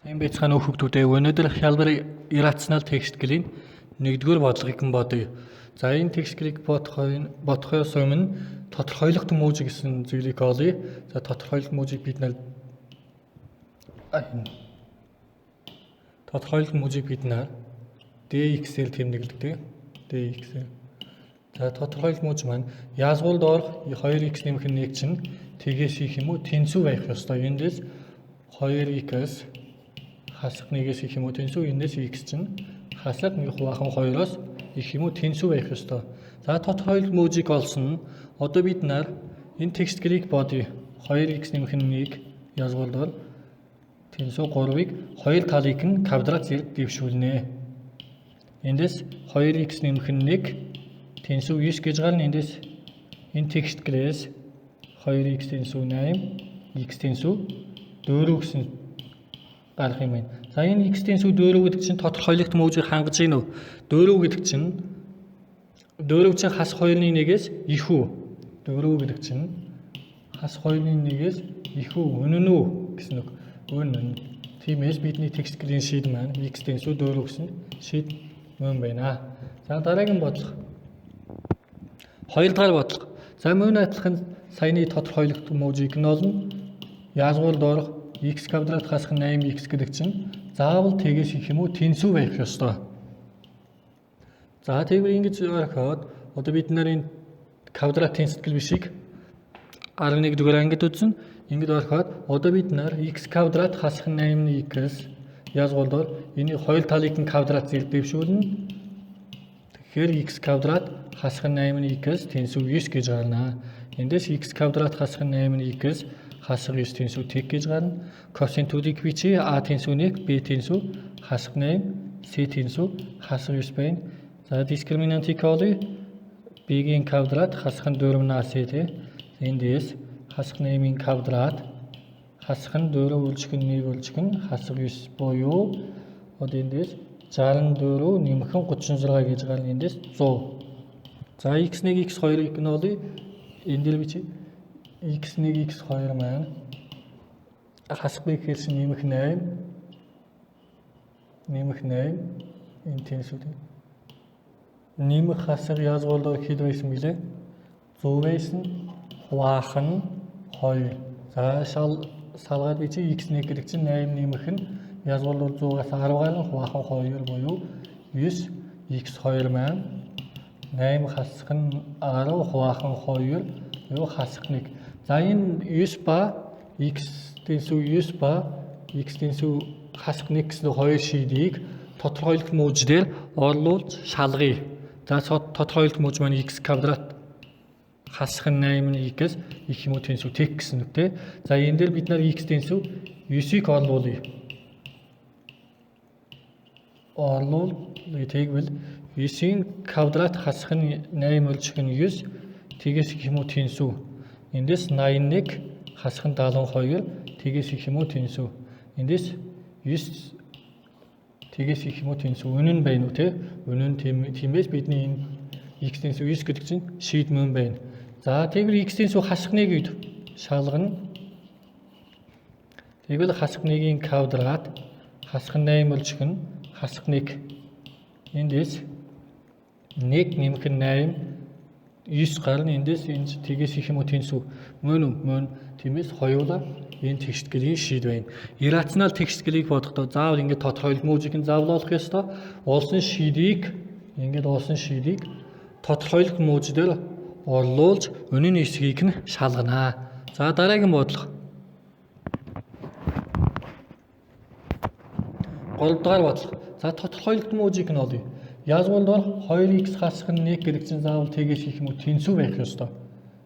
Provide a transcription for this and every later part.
Сайн байцгаана уу хүүхдүүдээ. Өнөөдөр хялбар irrational text гэлийн нэгдүгээр бодлогыг бодъё. За энэ text гэлийг бодохоос өмнө тодорхойлох тэмүүлж гэсэн зүйлийг олъё. За тодорхойлох тэмүүлжийг бид dx-ээр тэмдэглэдэг. dx-ээр. За тодорхойлох тэмүүлж маань язгуурд орох 2x нэмэх нь 1 чинь тгээс их юм уу тэнцүү байх ёстой. Эндээс 2x хасах нэгээс их юм уу тэнцүү, эндээс x чинь хасах нэг хувахан 2-оос их юм уу тэнцүү байх ёстой. За тодорхойлох тэмүүлжийг олсон нь одоо бид энэ текст гэлийг бодъё. 2x нэмэх нь 1 язгуурд бол тэнцүү 3-ыг хоёр талыг нь квадрат зэрэг дэвшүүлнэ. Эндээс 2x нэмэх нь 1 тэнцүү 9 гэж гарна. Эндээс энэ текст гэлээс 2x тэнцүү 8, x тэнцүү 4 гэсэн гарах юм байна. За энэ x тэнцүү 4 гэдэг чинь тодорхойлох тэмүүлжийг хангаж гин үү? 4 гэдэг чинь 4 чинь хас 2-ны 1-ээс их үү? 4 гэдэг чинь хас 2-ны 1-ээс их үү? Үнэн үү гэсэн үг. Үнэн. Тиймээс бидний текст гэлийн шийд маань x тэнцүү 4 гэсэн шийд мөн байна. За дараагийн бодлого. Хоёр дахь бодлого. За мөн адилхан саяны тодорхойлох тэмүүлжийг нь олно. Язгуурд орох x квадрат хасах 8x гэдэг чинь заавал тгээс их юм уу тэнцүү байх ёстой. За тэгвэл ингэж ороход одоо бид энэ квадрат тэнцэтгэл бишийг 11 дугаар ангид үзнэ. Ингэж ороход одоо бид x квадрат хасах 8x язгуурд энийг хоёр талыг нь квадрат зэрэг дэвшүүлнэ. Тэгэхээр x квадрат хасах 8x тэнцүү 9 гэж гарна. Эндээс x квадрат хасах 8x хасах 9 тэнцүү тэг гэж гарна. Косинтуудыг бичиж a тэнцүү 1, b тэнцүү хасах 8, c тэнцүү хасах 9 байна. За дискриминантыг олъё. b-ийн квадрат хасах 4-аас c. Эндээс хасах 8-ийн квадрат хасах 4 үлжих нь 1 үлжих нь хасах 9 буюу одоо эндээс 64 нэмэх нь 36 гэж гарна. Эндээс 100. За x1 x2-ыг нь олъё. Энд дээр бичиж x1 x2 маань хасах b гэхээс нэмэх 8 энэ тэнцүүд нэмэх хасах язгуурд хэд байсан бэлээ? 100 байсан. Хуваах нь 2. За салгаад бичиж x1 гэдэг чинь 8 нэмэх нь язгуурд 100-аас 10 гарна. Хуваах нь 2 буюу 9 x2 маань 8 хасах нь 10 хуваах нь 2 буюу хасах 1. За энэ 9 ба x тэнцүү 9 ба x тэнцүү хасах 1 гэсэн хоёр шийдийг тодорхойлох тэмүүлж дээр орлуулж шалгая. За тодорхойлох тэмүүлж маань x квадрат хасах 8-ээс их юм уу тэнцүү тэг гэсэн үг те. За энэ дээр бид x тэнцүү 9-ийг орлуулъя. Тэгвэл 9-ийн квадрат хасах нь 8 үлжих нь 9 тэгээс их юм уу тэнцүү. Эндээс 81 хасах нь 72 тэгээс их юм уу тэнцүү. Эндээс 9 тэгээс их юм уу тэнцүү. Үнэн байна уу те? Үнэн тиймээс бидний энэ x тэнцүү 9 гэдэг чинь шийд мөн байна. За тэгвэл x тэнцүү хасах 1 үед шалгана. Тэгвэл хасах 1-ийн квадрат хасах 8 үлжих нь хасах 1. Эндээс 1 нэмэх нь 8 9 гарна. Эндээс энэ тгээс их юм уу тэнцүү мөн үү? Мөн. Тиймээс хоёулаа энэ текст гэлийн шийд байна. Irrational text гэлийг бодохдоо заавал ингэ тодорхойлох тэмүүлжийг нь заавал олох ёстой. Олсон шийдийг тодорхойлох тэмүүлжээр орлуулж өнийн эсхийг нь шалгана. За дараагийн бодлого. 3 дахь бодлого. За тодорхойлох тэмүүлжийг нь олъё. Язгуурд бол 2x хасах нь 1 гэдэг чинь заавал тгээс их юм уу тэнцүү байх ёстой.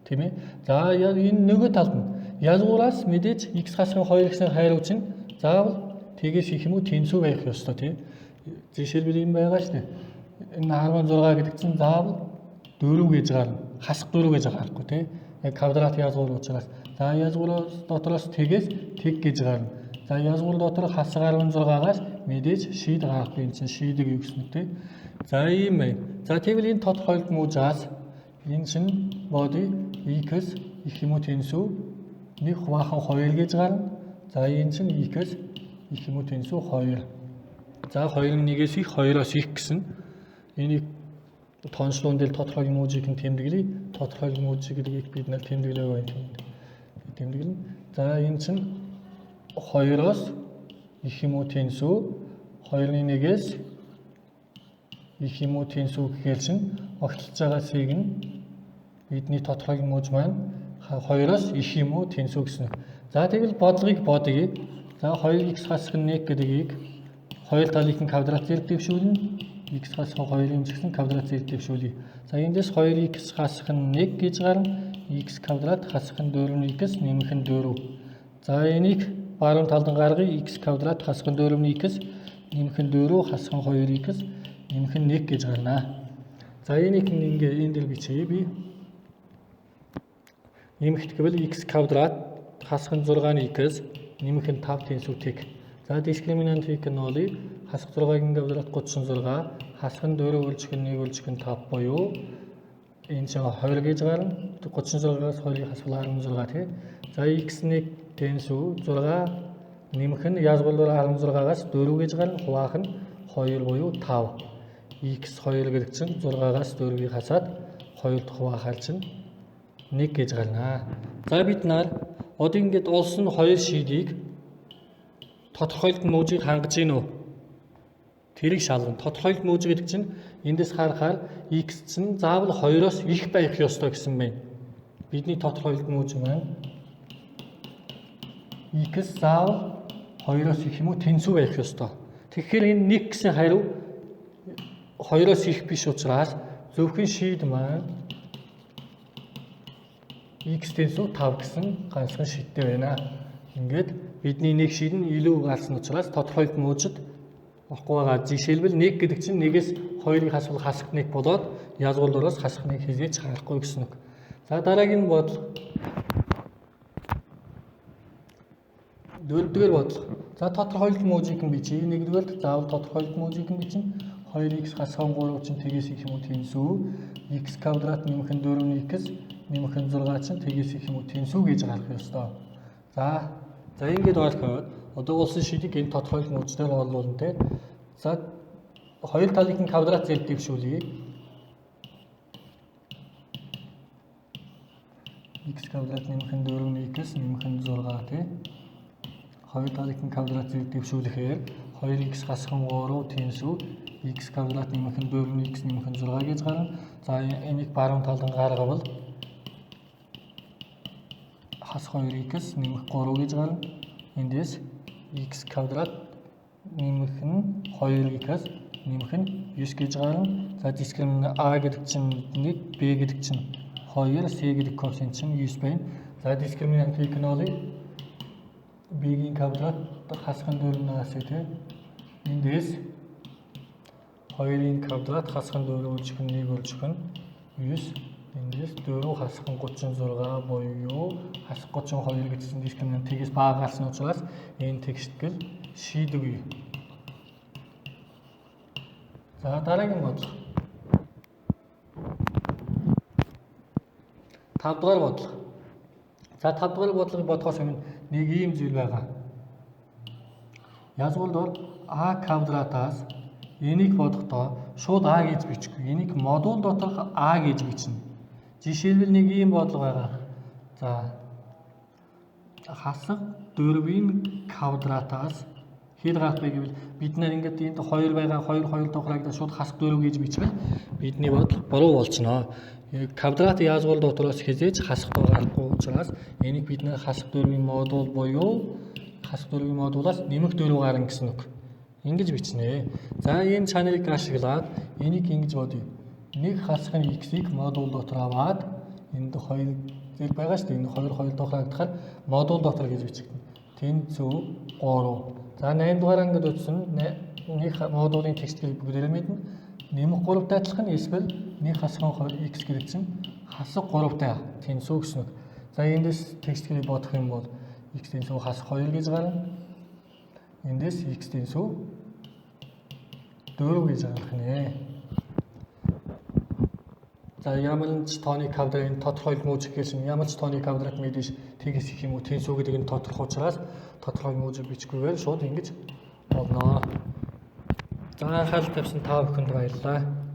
Тийм ээ. За энэ нөгөө талд нь язгуураас мэдээж x хасах 2x-ийн хайруу чинь заавал тгээс их юм уу тэнцүү байх ёстой тийм. Жишээлбэл энэ байгаа шүү дээ. Энэ 16 гэдэг чинь заавал 4 гэж гарна. Хасах 4 гэж гарахгүй тийм. Яг квадрат язгуур учраас. За язгуураас дотроос тгээс тэг гэж гарна. За язгуур дотор хасах 16-аас мэдээж шийд гарахгүй. Энэ чинь шийдэг юу гэсэн үг тийм. За ийм байна. За тэгвэл энэ тодорхойлолт муужаас энэ чинь бодъё x их юм уу тэнцүү 1 хувахан 2 гэж гарна. За энэ чинь x их юм уу тэнцүү 2. За 2-ын 1-ээс их 2-оос их гэсэн энийг тонцлуун дээр тодорхой мужийг нь тэмдэглэе. Тодорхой мужийг бид нар тэмдэглэе байна. Тэмдэглэн. За энэ чинь 2-оос их юм уу тэнцүү 2-ын 1-ээс их юм уу тэнцүү гэхээр чинь огтлж байгаа сийг нь бидний тодорхой мууж маань 2-оос их юм уу тэнцүү гэсэн. За тэгвэл бодлогыг бодъё. За 2x хасах нь 1 гэдгийг 2 талын квадрат зэрэг дэвшүүлнэ. X хасах 2-ын гэсэн квадрат зэрэг дэвшүүлье. За эндээс 2x хасах нь 1 гэж гарна. X квадрат хасах нь 4x нэмэх нь 4. За энийг баруун талд гаргая. X квадрат хасах нь 4x нэмэх нь 4 хасах нь 2x нэмэх нь 1 гэж гарна. За энийг ингээ энэ дээр бичье би. Нэмэхэд гэвэл x квадрат хасах нь 6x нэмэх нь 5 тэнцүүтэй. За дискриминантыг нь олъё. Хасах 6-гийн квадрат 36, хасах нь 4 үлжих нь 1 үлжих нь 5 буюу энэ чинь 20 гэж гарна. 36-аас 2-ыг хасвал 16 тий. За x1 тэнцүү 6 нэмэх нь язгуулбар 16-аас 4 гэж гарна. Хуваах нь 2 буюу 5. x2 гэдэг чинь 6-аас 4-ийг хасаад 2-д хуваахаар чинь 1 гэж гарна. За бид нар одоо ингээд олсон 2 шийдийг тодорхойлолт мужийг хангаж гин үү? Тэрийг шалгана. Тодорхойлолт мууж гэдэг чинь эндээс харахаар x чинь заавал 2-оос их байх ёстой гэсэн байна. Бидний тодорхойлолт мууж маань x заавал 2-оос их юм уу тэнцүү байх ёстой. Тэгэхээр энэ 1 гэсэн хариу 2-оос их биш учраас зөвхөн шийд маань x тэнцүү 5 гэсэн ганцхан шийдтэй байна. Ингээд бидний нэг шийд нь илүү гарсан учраас тодорхойлолт муужид баггүй байгаа. Жишээлбэл 1 гэдэг чинь 1-ээс 2-ыг хасвал хасах 1 болоод язгуулдураас хасах 1 хязгаарч харахгүй гэсэн үг. За дараагийн бодлого. Дөрөвдүгээр бодлого. За тодорхойлолт муужийг нь бичье. Нэгдүгээр заавал тодорхойлолт муужийг нь бичнэ. 2x хасах 3 чинь тэгээс их юм уу тэнцүү. X квадрат нэмэх нь 4x нэмэх нь 6 чинь тэгээс их юм уу тэнцүү гэж гарах ёстой. За ингэж ойлгоход одоо улсын шийдийг энэ тодорхойлолт мужидаар оруулна те. За хоёр талын квадрат зэрэг дэвшүүлье. X квадрат нэмэх нь 4x нэмэх нь 6 те. Хоёр талын квадрат зэрэг дэвшүүлэхээр 2x хасах нь 3 тэнцүү x квадрат нэмэх нь 4x нэмэх нь 6 гэж гарна. За энийг баруун талд гаргавал хасах 2x нэмэх 3 гэж гарна. Эндээс x квадрат нэмэх нь 2x нэмэх нь 9 гэж гарна. За дискриминант a гэдэг чинь 1, b гэдэг чинь 2, c гэдэг коэффициент чинь 9 байна. За дискриминантыг нь олъё. b-ийн квадрат хасах нь 4-аас тий. Эндээс 2-ийн квадрат хасах нь 4 үлжих нь 1 үлжих нь 9. Эндээс 4 хасах нь 36 буюу хасах 32 гэсэн дискриминант тэгээс бага гарсан учраас энэ текстгэл шийдвэе. За дараагийн бодлого. 5 дугаар бодлого. За 5 дугаар бодлогыг бодохоос өмнө нэг ийм зүйл байгаа. Язгуулбар a квадратаас энийг бодохдоо шууд a гэж бичихгүй. Энийг модуль доторх a гэж бичнэ. Жишээлбэл нэг ийм бодлого байгаа. За хасах 4-ийн квадратаас хэд гарах вэ гэвэл бид нар ингээд энд 2 байгаа 2 тухрагдаад шууд хасах 4 гэж бичвэл бидний бодлого буруу болчихно. Квадрат язгуул дотроос хязээж хасах гарахгүй учраас энийг бид нар хасах 4-ийн модуль буюу хасах 4-ийн модулаас нэмэх 4 гарна гэсэн үг. Ингэж бичнэ. За энэ чанарыг ашиглаад энийг ингэж бодъё. Нэг хасахын x-ийг модуль дотор аваад энд 2 зэрэг байгаа шүү дээ. Энэ 2 тухрагдахаар модуль дотор гэж бичигдэнэ. Тэнцүү 3. За 8 дугаар ангид утсан нэг модулын текстийг бүгдээрээ мэднэ. Нэмэх 3-тай адилхан эсвэл нэг хасахын x гэдэг чинь хасах 3-тай тэнцүү гэсэн үг. За эндээс текстийг бодох юм бол x тэнцүү хасах 2 гэж гарна. Эндээс x тэнцүү 4 гэж гарах нэ. За ямар ч тооны квадрын тодорхойлмож гэсэн ямар ч тооны квадрат мэдээж тэгээс их юм уу тэнцүү гэдэг нь тодорхой учраас тодорхойлмож бичгүйгээр шууд ингэж болно. За анхаарал тавьсан та бүхэнд баярлалаа.